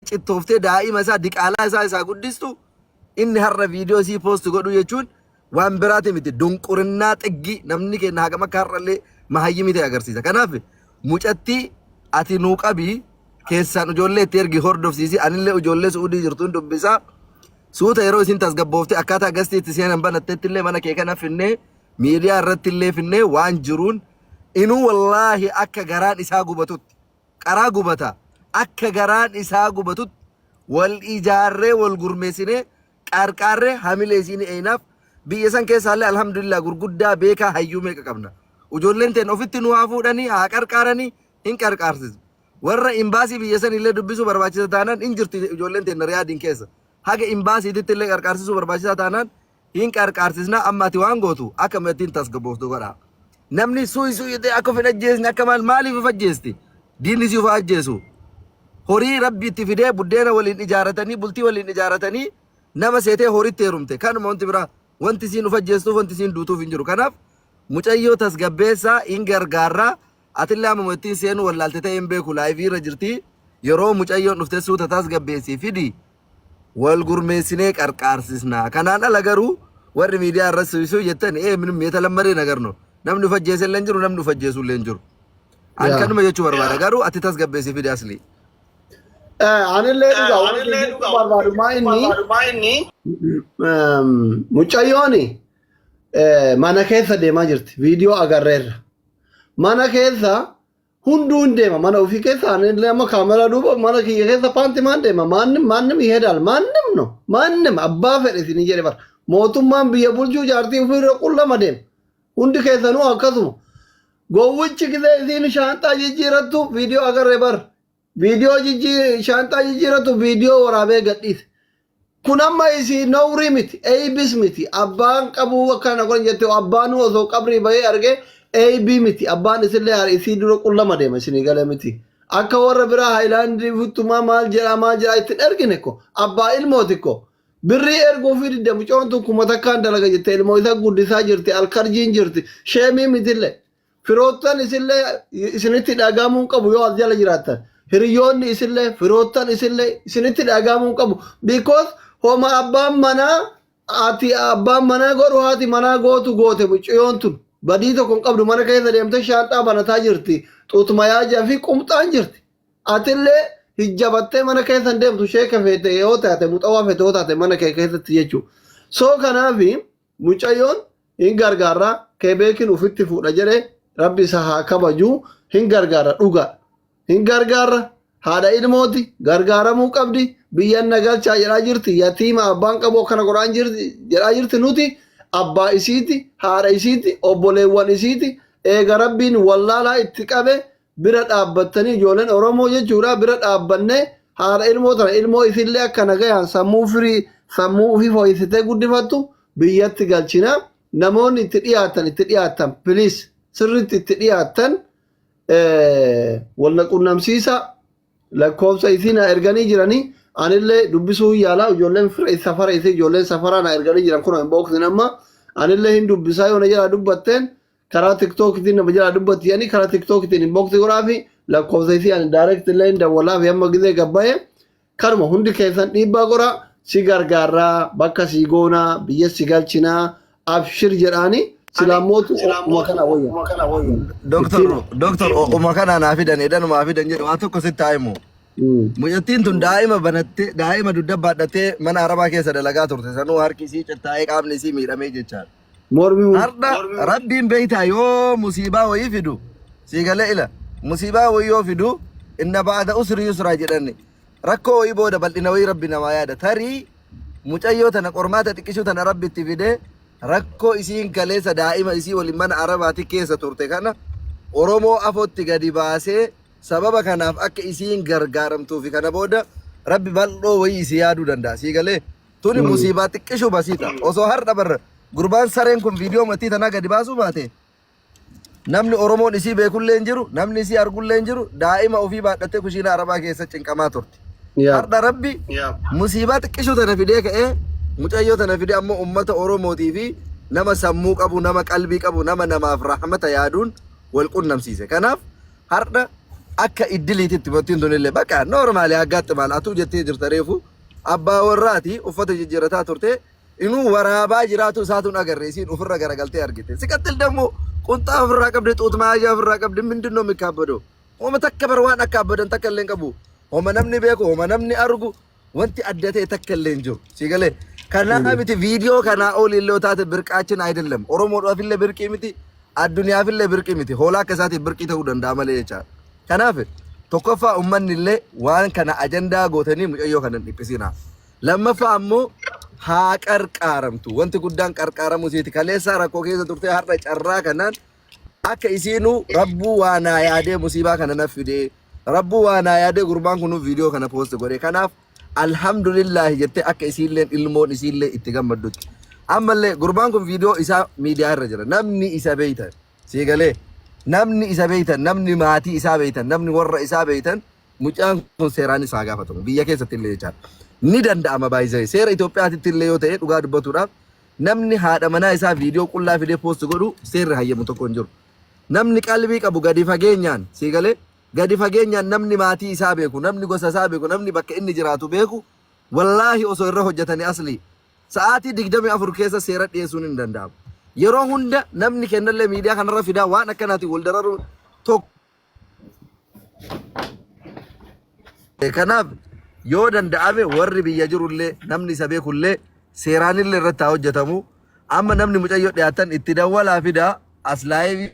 cittooftee daa'ima isaa diqaalaa isaa guddistu inni har'a viidiyoo sii poost godhu jechuun waan biraati miti dunqurinnaa xiggi namni kenna hagam akka har'allee mahayyimii ta'e agarsiisa. Kanaaf mucattii ati nuu qabii keessaan ijoollee itti ergi hordofsiisi anillee ijoollee suudii jirtuun dubbisaa suuta yeroo isin tasgabbooftee akkaataa gastiitti seenan banatteetti illee mana kee kana finnee miidiyaa irratti illee finnee waan jiruun inuu wallaahi akka garaan isaa gubatutti qaraa gubata akka garaan isaa gubatutti wal ijaarree wal gurmeessinee qarqaarree hamilee isin eenaaf biyya san keessaallee alhamdulillah gurguddaa beekaa hayyuu meeqa qabna. Ijoolleen teen ofitti nu haa fuudhanii haa qarqaaranii hin qarqaarsisu. Warra imbaasii biyya san illee dubbisuu barbaachisa taanaan hin jirti ijoolleen teen riyaadiin keessa. Haga imbaasiititti illee qarqaarsisuu barbaachisa taanaan hin qarqaarsisnaa amma ati waan gootu akka mattiin tasgabbooftu godha. Namni suuyitee akka ofin ajjeesni akka maaliif of ajjeesti? Diinni si of ajjeesu. Horii rabbi itti fidee buddeena waliin ijaaratanii bultii waliin ijaaratanii nama seetee horitti heerumte. Kanuma wanti biraa wanti siin of ajjeestuuf wanti siin duutuuf hin jiru. Kanaaf mucayyoo tasgabbeessaa hin gargaarraa atillee amma ittiin seenu wallaalte ta'e hin beeku laayivii irra jirti yeroo mucayyoon dhufte suuta tasgabbeessii fidi wal gurmeessinee qarqaarsisna. Kanaan ala garuu warri miidiyaa irra suusuu jettan minum meeta lammaree nagarno namni of ajjeese illee hin jiru namni of ajjeesu illee hin jiru. An kanuma jechuu barbaada garuu ati tasgabbeessii fidi asli. Anillee dhugaa barbaadumaa inni mucayyooni mana keessa deemaa jirti viidiyoo agarreerra. Mana keessa hunduu hin deema mana ofii keessa anillee amma kaameraa duuba mana kiyya keessa paanti maan deema maannim iheedaal maannim abbaa fedhe isin jedhe bara mootummaan biyya bulchuu jaartii ofiirra qullama deema hundi keessanuu akkasuma gowwichi gisee isin shaanxaa jijjiirattu viidiyoo agarree bara viidiyoo shaanxaa jijjiirattu viidiyoo waraabee gadhiise. Kun amma isi nawrii miti eeybis miti abbaan qabuu akkana godhan jette abbaan osoo qabrii bahee argee eeybii miti abbaan isillee isii dura qullama deema isinii galee miti akka warra biraa haayilaandii futtumaa maal jedhaa ittiin ergine ko abbaa ilmooti ko birrii erguu fi didda mucoon tun kuma takkaan dalaga jette ilmoo isa guddisaa jirti alkarjiin jirti sheemii mitillee firoottan isillee isinitti dhagaamuu qabu yoo as jala jiraattan hiriyoonni isillee firoottan isillee isinitti dhagaamuu qabu because homa abbaan manaa godhu haati manaa goote mucayyoon tun badii tokko hin qabdu mana keessa deemtee shaanxaa banataa jirti xuutuma yaajaa fi qumxaan jirti atillee hijjabattee mana keessa hin deemtu sheeka feete yoo taate muxawaa feete yoo taate mana kee keessatti jechuudha. Soo kanaaf mucayyoon hin gargaarraa keebeekin ufitti fuudha jedhee rabbi isa haa kabajuu hin gargaarra dhugaa hin gargaarra haadha ilmooti gargaaramuu qabdi biyyan nagalchaa jedhaa jirti yatiima abbaan qabu akkana godhaan jedhaa jirti nuti abbaa isiiti haadha isiiti obboleewwan isiiti eega rabbiin wallaalaa itti qabe bira dhaabbattanii ijoolleen oromoo jechuudha bira dhaabbannee haadha ilmoo tana ilmoo isillee akka nagayaan sammuu ofii fooyyessitee guddifattu biyyatti galchina namoonni itti dhiyaatan piliis sirritti itti dhiyaatan wal qunnamsiisa lakkoofsa isii na erganii jiranii anillee dubbisuu yaalaa ijoolleen safara isii ijoolleen safaraa na erganii jiran kun hin booksin amma anillee hin dubbisaa yoo na jala dubbatteen karaa tiktookitiin nama jala dubbatti yani karaa tiktookitiin hin bookti godhaa fi lakkoofsa isii ani direct illee hin dawwalaa fi amma gizee gabba'e kanuma hundi keessan dhiibbaa godhaa si gargaarraa bakka si goonaa biyya si galchinaa abshir jedhaanii silaamootu umakana wayya. Doktor umakana naa fidan edhanumaa fidan jedhu waa tokko sitti haayimu. Mucattiin tun daa'ima banattee daa'ima dugda baadhattee mana arabaa keessa dalagaa turte sanuu harki isii cittaa'ee qaamni isii miidhamee jechaadha. Har'a rabbiin beeytaa yoo musiibaa wayii fidu sii galee ila musiibaa wayii yoo fidu inna ba'ada usri yusraa jedhanne rakkoo wayii booda bal'ina wayii rabbi namaa yaada tarii mucayyoo tana qormaata xiqqishuu tana rabbi itti fidee rakkoo isiin kaleessa daa'ima isii waliin mana arabaati keessa turte kana Oromoo afootti gadi baasee sababa kanaaf akka isiin gargaaramtuu fi kana booda rabbi bal'oo wayii isii yaaduu danda'a sii galee tuni musiibaa xiqqishuu basiita osoo har'a barra gurbaan sareen kun viidiyoo matii tanaa gadi baasuu baate namni Oromoon isii beekullee hin jiru namni isii argullee hin jiru daa'ima ofii baadhattee kushiina arabaa keessa cinqamaa turte har'a rabbi musiibaa xiqqishuu tana fidee ka'ee mucayyoo tana fidee ammoo ummata Oromootii fi nama sammuu qabu nama qalbii qabu nama namaaf rahmata yaaduun wal qunnamsiise kanaaf har'a akka iddiliititti bottiin tunillee bakka normaali aggaatti maal atuu jettee jirta reefu abbaa warraati uffata jijjiirataa turte inuu waraabaa jiraatu isaatuun agarre isiin ofirra garagaltee argite siqattil ደግሞ ቁንጣ ofirraa qabde xuut maayyaa ofirraa qabde ምንድነው የሚካበደው ሆመ ተከበር ዋን አካበደን ተከለን ቀቡ ሆመ namni beeku ሆመ namni argu wanti addatee ተከለን jiru ሲገለ ከናቢቲ ቪዲዮ ከና ኦል ይሎታት ብርቃችን አይደለም ኦሮሞዶፊለ ብርቂ ሚቲ አዱንያፊለ ብርቂ ሚቲ ሆላ ከሳቲ ብርቂ ተው ደንዳመለ ይቻል ከናፍ ተኮፋ ኡመንለ ዋን ከና አጀንዳ ጎተኒ ሙጨዮ ከነን ዲፕሲና ለመፋ አሞ ሃቀርቃረምቱ ወንት ጉዳን ቀርቃረሙ ሲቲ ከሌሳ ረኮ ከዘ ቱርቴ ሀረ ጨራ ከናን አከ ኢሲኑ ረቡ ዋና ያዴ ሙሲባ ከነነ ፍዴ ረቡ ዋና ያዴ ጉርባን ኩኑ ቪዲዮ ከነ ፖስት ጎዴ ከናፍ alhamdulillah jette akka isiilleen ilmoon isiillee itti gammaddutti ammallee gurbaan kun viidiyoo isaa miidiyaa irra jira namni isa beeytan siigalee namni isa beeytan namni maatii isaa beeytan namni warra isaa beeytan mucaan kun seeraan isaa gaafatamu biyya keessatti illee jechaan ni danda'ama baay'isee seera Itoophiyaatti illee yoo ta'e dhugaa dubbatuudhaaf namni haadha manaa isaa viidiyoo qullaa fidee poost godhu seerri hayyamu tokko hin jiru namni qalbii qabu gadi fageenyaan siigalee gadi fageenyaan namni maatii isaa beeku namni gosa isaa beeku namni bakka inni jiraatu beeku wallahi osoo irra hojjetanii asli sa'aatii 24 keessa seera dhiyeessuun hin danda'amu yeroo hunda namni kennallee miidiyaa kanarra fidaa waan akkanaati wal dararu tokko kanaaf yoo danda'ame warri biyya jirullee namni isa beekullee seeraanillee irratti haa hojjetamu amma namni mucayyoo dhiyaatan itti dawwalaa fidaa aslaayii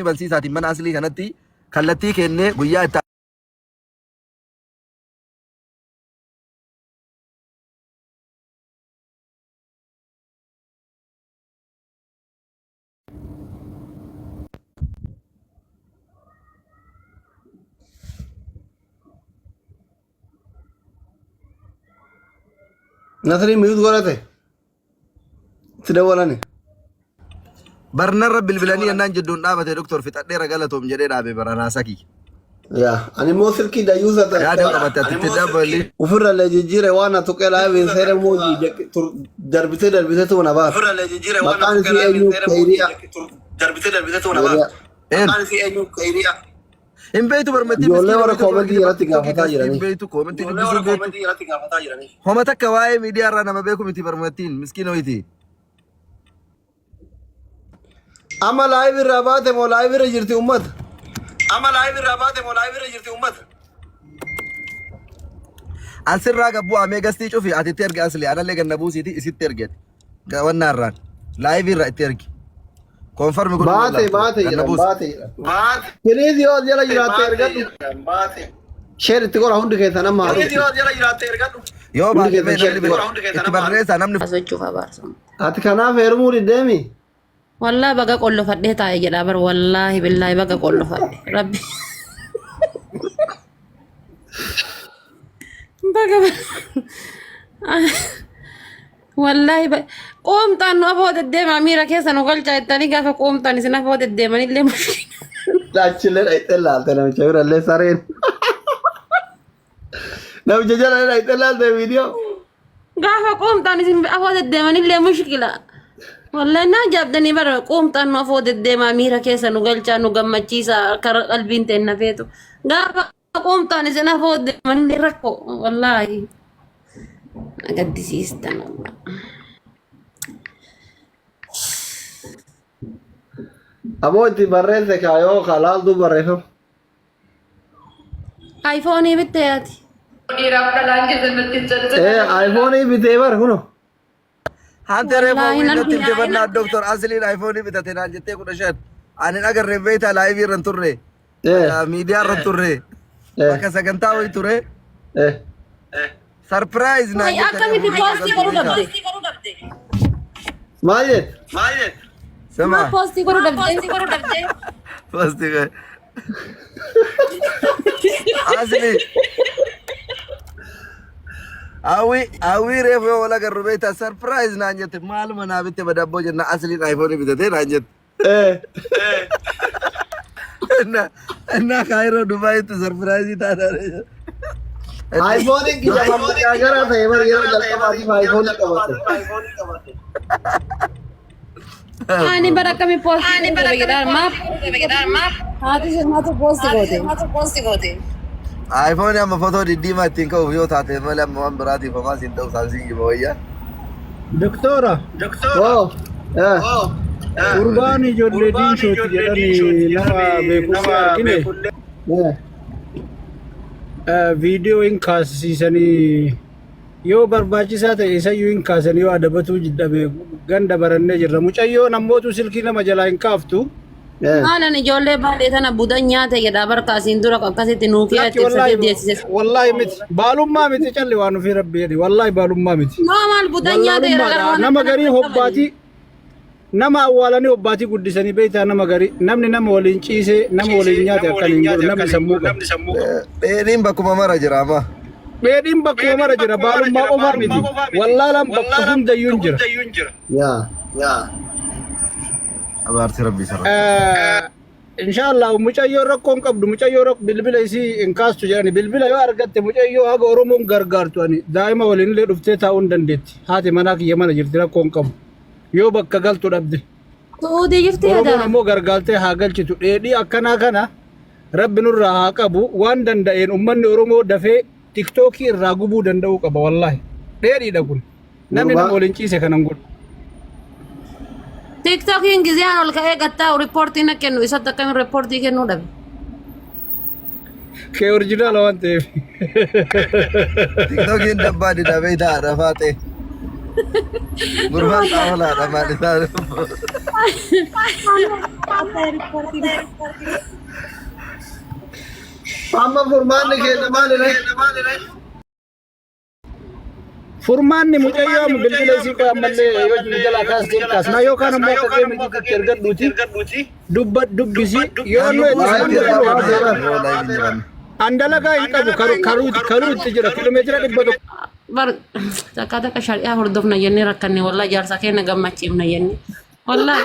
balsiisaatiin mana aslii kanatti kallattii kennee guyyaa itti nasri miyut gorate tidawalani barnarra bilbilanii yennaan jedduun dhaabate doktor fixadheera galatoom jedhee dhaabe baranaa saki ya ani mo silki da yusata yaada qabate atti dabali ufirra le jijire wana tuqela bin sere moji darbite tu na ba ufirra le jijire wana tuqela bin kayriya darbite tu na ba makan si enyu kayriya imbeetu barmatti yolle wara komenti yarati gafata jirani imbeetu komenti dubbisu homa takka waa'ee miidiyaa irraa nama beeku miti barmattiin miskiinoyti ama live rabate mo live jirti ummat ama live rabate mo live jirti ummat asirraa gabbu amee gastii cufi ati itti erge asli anallee ganna buusiiti isitti erget gawannaarraan live irra itti ergi konfirmi kun baate please yo jala jirate ergadhu share itti gora hundi keessa nama please yo jala jirate ergadhu yoo baate itti barreessa namni asochuuf abaarsa ati kanaaf heerumuu diddeemi wallahi baga qollofadhee taa'e jedha bar wallahi billahi baga qollofadhe rabbi baga wallahi qoomtaan nu afoo deddeema miira keessa nu galchaa jettanii gaafa qoomtaan isin afoo deddeeman illee laachillee dhayxee laalte namicha birallee sareen namicha jala dhayxee laalte viidiyoo gaafa qoomtaan isin afoo deddeeman illee mushkila wallahi na jabdani bar qoomtaan nu afoo deddeema miira keessa nu galchaa nu gammachiisa kara qalbiin ta'e nafeetu gaafa qoomtaan isin afoo deddeeman illee rakko wallahi agadisiistan amo itti barreesse kaayoo kalaaltu barreeffam iPhone bitte ati iPhone bitee bar kuno hantere fawwiidatti jabannaa doktor asliin iPhone bitate naan jettee 15 ani agarre beeta live irran turre miidiyaa irran turre bakka sagantaa wayi ture surprise na akkamiti posti godhu dhabde maajet sama posti godhu dhabde posti asli awi reef yoo wala garru beeta surprise naan jette maaluma naa bitte badabbo jenna asliin iPhone bitate naan jette enna kairo Dubai tu surprise taata iPhone की क्या कर रहा था ये बार ये लड़का बाजी iPhone का बात Ani bara kami post ma hati sirma to post gote iPhone amma foto diddiima ittiin ka'uuf yoo taate malee amma waan biraatiif homaa siin ta'u saamsiingii bawayyaa. Doktora, Oh. urbaani ijoollee diimshooti jedhanii nama beekumsa argine viidiyoo hin kaasisiisanii yoo barbaachisaa ta'e isayyuu hin kaasan yoo adabatuu jidhabe ganda barannee jirra. Mucayyoon ammootu silkii nama jalaa hin kaaftu. Aanan ijoollee baadhee tana budan nyaata jedha barkaasiin dura akkasitti nuufii itti deessise. Wallahi miti baalummaa miti calli waan ofii rabbi jedhe wallahi baalummaa miti. Maal budan nyaata jedha nama garii hobbaatii nama awwaalanii hobbaatii guddisanii beektaa nama garii namni nama waliin ciisee nama waliin nyaate akkaniin godhu namni sammuu qabu. Dheedhiin bakkuma mara jira amma. Dheedhiin bakkuma mara jira baalummaa qofaa miti wallaalaan bakka hundayyuu hin jira. Abaarsi rabbii sarara. Inshallah mucayyoo rakkoon qabdu mucayyoo bilbila isii hin kaastu jedhani bilbila yoo argatte mucayyoo haga Oromoon gargaartu ani daa'ima waliin illee dhuftee taa'uu hin dandeetti. Haati manaa kiyya mana jirti rakkoon qabu. Yoo bakka galtu dhabde. Tuudii jirti Oromoon ammoo gargaartee haa galchitu. Dheedhii akkanaa kana rabbi nurraa haa qabu waan danda'een uummanni Oromoo dafee tiktookii irraa gubuu danda'uu qaba wallahi. Dheedhiidha kun. Namni nama waliin ciise kanan godhu. TikTokiin giziyaan ol ka'ee gattaa riippoortii na kennu isatti akkamiin riippoortii kennuu dhabe. Kee oriijinaala waan ta'eef. TikTokiin dabbaa didabee ta'a rafaa ta'e. Gurbaan xaafalaadha maal isaa. Amma furmaanni keenya maalidha? Furmaanni mucayyoo bilbila isii kan ammallee yoo jala kaasteen kaasna yookaan ammoo kophee mitiitti ergadhuuti dubbisi yoo andalagaa hin qabu karuutti jira kiiloomeetira 100. Bar takka shari'aa hordofna jennee rakkanne wallahi jaarsa keenya gammachiifna jennee wallahi.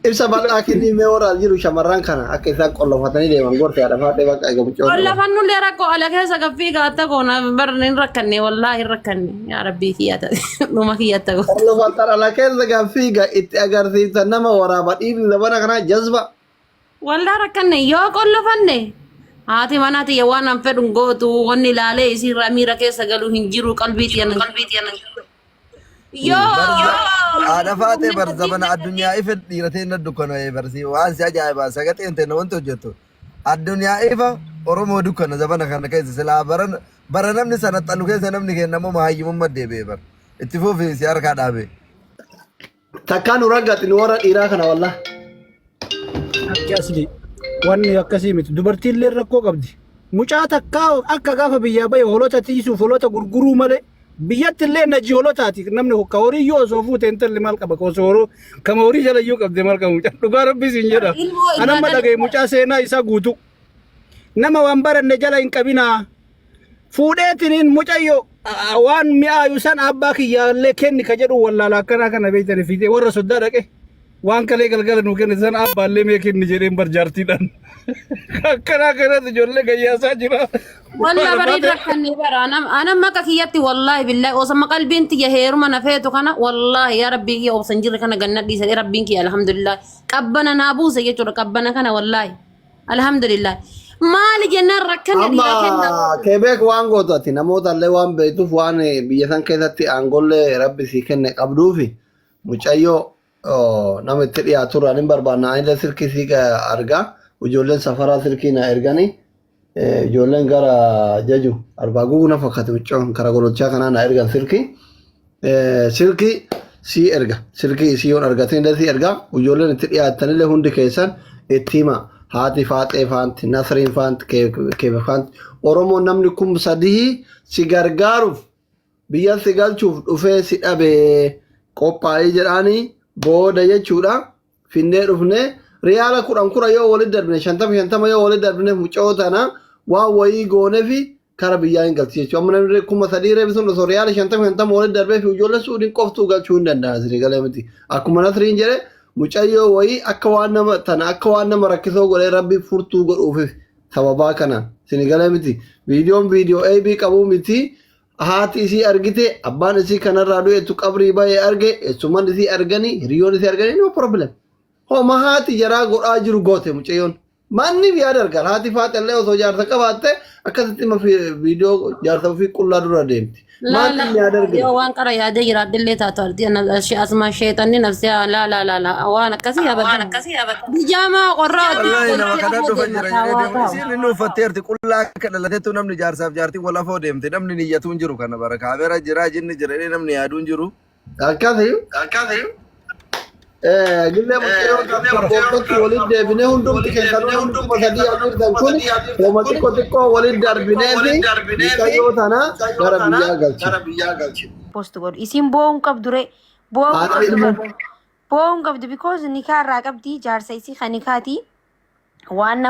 Ibsa bal'aa kennii mee waraal jiru shamarran kana akka isaan qollofatanii deeman gortee haadha faadhee bakka eegamu coono. Qollofannuu illee rakkoo ala keessa gaffii gaatta goona barneen rakkanne wallahi rakkanne yaa rabbii kiyyata dhuma kiyyata goona. Qollofatan ala keessa gaffii itti agarsiisan nama waraaba dhiirri labana kana jazba. Wallahi rakkanne yoo qollofanne haati manaati yoo waan an fedhu gootu wanni ilaalee isiirraa miira keessa galuu hin jiru qalbiitti yana. Haadha faatee bar zamana addunyaa ifa dhiiratee na dukkana barsi waan si ajaa'ibaa sagatee hin ta'e wanti hojjettu addunyaa ifa Oromoo dukkana zamana kana keessa silaa bara namni sana xalu keessa namni kenna immoo maayyimummaa deebi'ee bar itti fufi si harkaa dhaabe. Takkaan uraggaati nu warra dhiiraa kana wallah. Akkasii wanni akkasii miti dubartiin illee rakkoo qabdi. Mucaa takkaa akka gaafa biyyaa bahe hoolota tiisuuf hoolota gurguruu malee. Biyyatti illee na jihoolotaati namni hokka horii yoo osoo fuute intalli maal qaba osoo horoo kama horii jala yoo qabde maal qaba mucaa dhugaa rabbii siin jedha anamma dhagaye mucaa seenaa isaa guutu nama waan baranne jala hin qabinaa fuudheetiniin mucayyoo waan mi'aayu san abbaa kiyyaallee kenni ka jedhu wallaala akkanaa kana beeytani fiitee warra soddaa dhaqe waan kalee galgala nuu kenne san abbaallee mee kenni jedheen barjaartiidhaan akkanaa kanatti ijoollee gayyaasaa jira. Wallah bareed rakkanne bara anam maka kiyyatti wallahi billahi osama qalbiin tiyya heeruma nafeetu kana wallahi yaa rabbii kiyya obsan jirre kana ganna dhiisee rabbiin kiyya alhamdulillah qabbana naa buuse jechuudha qabbana kana wallahi alhamdulillah maali jennaan rakkanne dhiira kenna. Kebeek waan gootu ati namoota illee waan beektuuf waan biyya san keessatti aangollee rabbi sii kenne qabduufi mucayyoo nama itti dhiyaaturraan hin barbaanna anillee sirkii sii argaa ijoolleen safaraa sirkii na erganii ijoolleen gara jaju arbaa guuna fakkaatu mucaan kara gololchaa kanaa na ergan sirkii sii erga sirkii sii yoon argatinillee sii erga ijoolleen itti dhiyaatanillee hundi keessan itti hima haati faaxee faanti nasriin faanti keefe faanti oromoon namni kum sadii si gargaaruuf biyya si galchuuf dhufee si dhabee qophaa'ee jedhaanii booda jechuudha finnee dhufnee riyaala 10 yoo walitti darbine 50 yoo walitti darbine mucoo tana waan wayii goonee fi kara biyyaa hin galchi jechuudha. Amma namni 3,000 reebisuun osoo riyaala 50 walitti darbee fi ijoollee suudhiin qoftuu galchuu hin danda'an sirrii galee miti. Akkuma nasriin jedhe mucayyoo wayii akka waan nama rakkisoo godhee rabbi furtuu godhuuf sababaa kanaan sirrii galee miti. Viidiyoon viidiyoo AB qabuu miti haati isii argite abbaan isii kanarraa du'etu qabrii bahee arge eessuman isii arganii hiriyoon isii arganii no problem. Homa haati jaraa godhaa jiru goote mucayyoon. Manni biyaa dargar haati faaxallee osoo jaarsa qabaatte akkasitti viidiyoo jaarsa ofii qullaa dura deemti. Manni biyaa dargar. Yoo waan qara yaadee jiraadillee taatu arti asuma sheetanni nafsi la waan akkasii yaabata. Bijaamaa qorraa wallahi nama kadhadhu fajjira isin inni uffatteerti qullaa akka dhalateettu namni jaarsaaf jaartii wal afoo deemte namni niyyatuun jiru kana bara kaamera jira jinni jira namni yaaduun jiru. Akkasii. Gillee mucayyoon waliin deebinee hundumti keessanuu hunduma sadii amirtan kun hooma xiqqoo waliin darbineeti mucayyoo tana gara biyyaa galchi. Post godhu isin bo'uun qabdure bo'uun qabdu because nikaa irraa qabdi jaarsa isii kan nikaati waan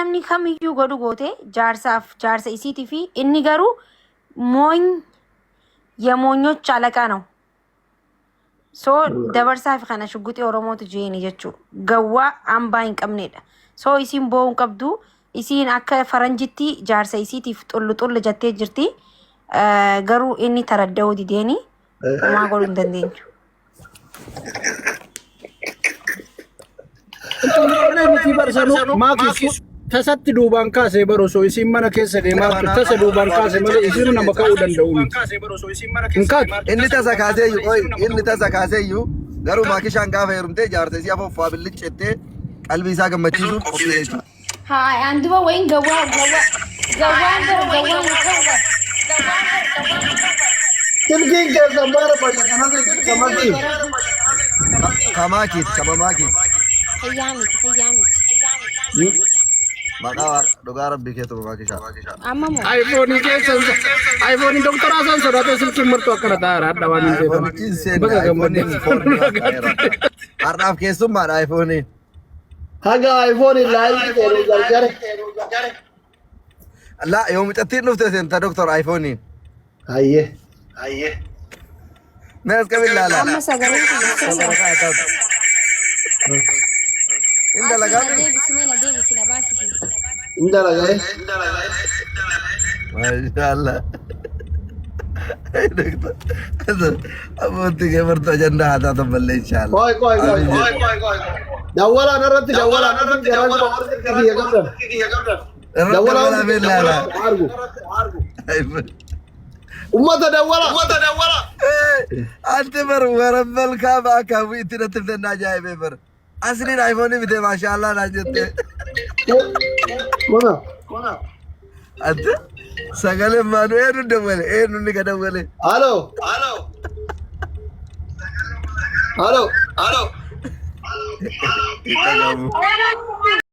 namni kamiyyuu godhu goote jaarsa isiitii fi inni garuu የሞኞች አለቃ ነው። ሶ ደበርሳፍ ከነ ሽጉጤ ኦሮሞቱ ጄኒ ጀቹ ገዋ አምባይን ቀምኔዳ ሶ ኢሲን ቦውን ቀብዱ ኢሲን አከ ፈረንጅቲ ጃርሰ ኢሲቲፍ ጡል ጀቴ ጅርቲ ገሩ ኢኒ ተረደው ዲዴኒ ማጎሉ እንደንዴኝ ተሰት ዱባን ካሴ በሮሶ ኢሲን መነ ኬሰ ደማ ተሰ ዱባን ካሴ መለ ኢሲኑ ነመካው ደንደው እንካት inni tasakaaseyyu garuu maakishaan gaafa heerumtee jaarsa isii afoffaa billichettee qalbii isaa gammachiisuuf qophii jechuudha. Haa anduba wayin gawaan Tilkiin keessa maara baya kanatti kamaki. Kamaakit kamamaakit. Hayyamit. Maqaa dhugaa rabbii keetu maakishaa. Amma moo iPhone keessa iPhone doktora san sodaate silkiin murtu akkana taara adda waan hin beekan. Baga gammadee har'aaf keessummaadha iPhone. Haga iPhone ilaahi keeru gargare. La yoo mixattiin dhufte seenta doktor iPhone. Hayye. Mees qabillaa la. amma sagalee Inda lagaa. deebisina baasiti. Inda lagaye. Mashallah. Doktor. Abbootti kee martuu ajandaa haa taatan malee inshallah. Koy. Dawwalaan irratti garaan kiyya qabdan. Dawwalaan billaa la. Ummata dawwala. Anti bar warabbal kaaba akabu itti natti fidannaa ajaa'ibee bar. Asliin iPhone bitee maashaallah naan jette. Mana? Ante sagalee maanu eenyu dawwale eenyu ni ka dawwale. Halo. Itti gabu.